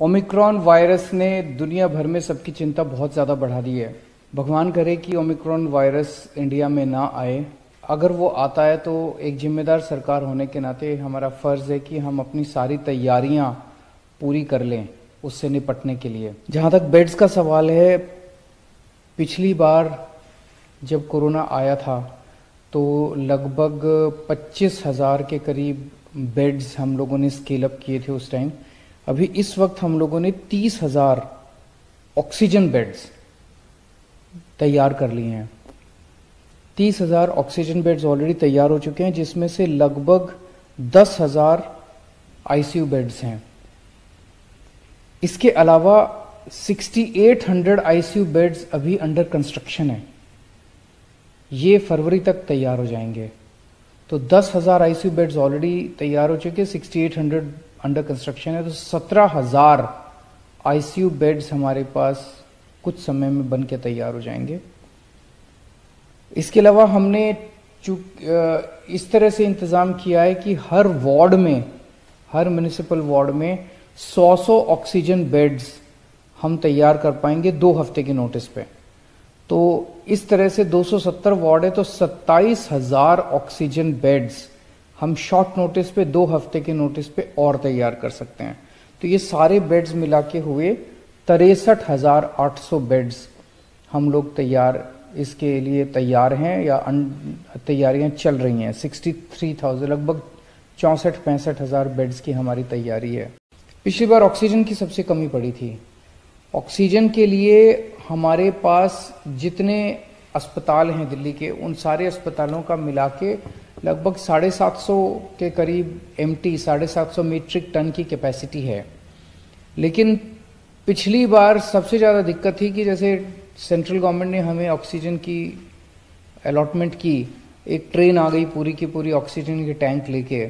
Omicron virus ने दुनिया भर में सबकी चिंता बहुत ज़्यादा बढ़ा दी है। भगवान करे कि ओमिक्रॉन वायरस इंडिया में ना आए। अगर वो आता है तो एक जिम्मेदार सरकार होने के नाते हमारा फ़र्ज़ है कि हम अपनी सारी तैयारियां पूरी कर लें उससे निपटने के लिए। जहाँ तक बेड्स का सवाल है, पिछली बार जब कोरोना आया था तो लगभग 25,000 के करीब बेड्स हम लोगों ने स्केल अप किए थे उस टाइम। अभी इस वक्त हम लोगों ने 30,000 ऑक्सीजन बेड्स तैयार कर लिए हैं। 30,000 ऑक्सीजन बेड्स ऑलरेडी तैयार हो चुके हैं, जिसमें से लगभग 10,000 आईसीयू बेड्स हैं। इसके अलावा 6,800 आईसीयू बेड्स अभी अंडर कंस्ट्रक्शन है। ये फरवरी तक तैयार हो जाएंगे। तो 10,000 आईसीयू बेड्स ऑलरेडी तैयार हो चुके हैं, 6,800 अंडर कंस्ट्रक्शन है। तो 17,000 आईसीयू बेड्स हमारे पास कुछ समय में बन के तैयार हो जाएंगे। इसके अलावा हमने इस तरह से इंतजाम किया है कि हर वार्ड में, हर म्युनिसिपल वार्ड में 100 ऑक्सीजन बेड्स हम तैयार कर पाएंगे 2 हफ्ते के नोटिस पे। तो इस तरह से 270 वार्ड है तो 27,000 ऑक्सीजन बेड्स हम शॉर्ट नोटिस पे 2 हफ्ते के नोटिस पे और तैयार कर सकते हैं। तो ये सारे बेड्स मिला के हुए 63,800 बेड्स हम लोग इसके लिए तैयार हैं या तैयारियां चल रही हैं। 63,000 लगभग 64-65,000 बेड्स की हमारी तैयारी है। पिछली बार ऑक्सीजन की सबसे कमी पड़ी थी। ऑक्सीजन के लिए हमारे पास जितने अस्पताल हैं दिल्ली के, उन सारे अस्पतालों का मिला के लगभग 750 के करीब एमटी 750 मीट्रिक टन की कैपेसिटी है। लेकिन पिछली बार सबसे ज़्यादा दिक्कत थी कि जैसे सेंट्रल गवर्नमेंट ने हमें ऑक्सीजन की अलॉटमेंट की, एक ट्रेन आ गई पूरी की पूरी ऑक्सीजन के टैंक लेके,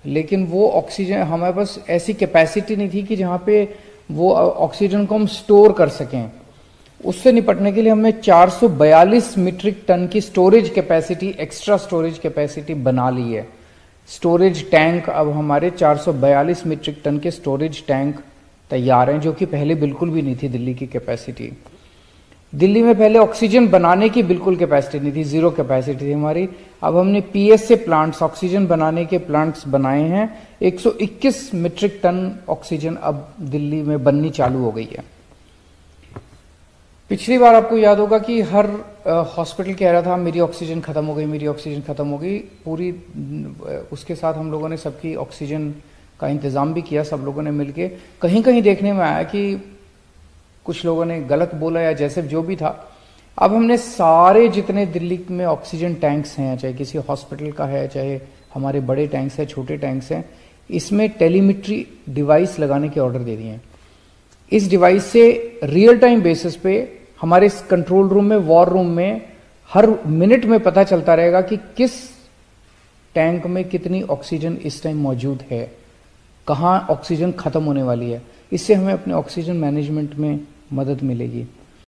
लेकिन वो ऑक्सीजन हमारे पास ऐसी कैपेसिटी नहीं थी कि जहाँ पे वो ऑक्सीजन को हम स्टोर कर सकें। उससे निपटने के लिए हमने 442 मीट्रिक टन की storage capacity, extra storage capacity बना ली है। स्टोरेज टैंक अब हमारे 442 मीट्रिक टन के स्टोरेज टैंक तैयार हैं, जो कि पहले बिल्कुल भी नहीं थी दिल्ली की कैपेसिटी। दिल्ली में पहले ऑक्सीजन बनाने की बिल्कुल कैपेसिटी नहीं थी, 0 कैपेसिटी थी हमारी। अब हमने पीएसए प्लांट्स, ऑक्सीजन बनाने के प्लांट्स बनाए हैं। 121 मीट्रिक टन ऑक्सीजन अब दिल्ली में बननी चालू हो गई है। पिछली बार आपको याद होगा कि हर हॉस्पिटल कह रहा था मेरी ऑक्सीजन खत्म हो गई, मेरी ऑक्सीजन खत्म हो गई। पूरी उसके साथ हम लोगों ने सबकी ऑक्सीजन का इंतजाम भी किया, सब लोगों ने मिलके। कहीं कहीं देखने में आया कि कुछ लोगों ने गलत बोला या जैसे जो भी था। अब हमने सारे जितने दिल्ली में ऑक्सीजन टैंक्स हैं, चाहे किसी हॉस्पिटल का है, चाहे हमारे बड़े टैंक्स हैं, छोटे टैंक्स हैं, इसमें टेलीमेट्री डिवाइस लगाने के ऑर्डर दे दिए हैं। इस डिवाइस से रियल टाइम बेसिस पे हमारे कंट्रोल रूम में, वॉर रूम में हर मिनट में पता चलता रहेगा कि किस टैंक में कितनी ऑक्सीजन इस टाइम मौजूद है, कहाँ ऑक्सीजन खत्म होने वाली है। इससे हमें अपने ऑक्सीजन मैनेजमेंट में मदद मिलेगी।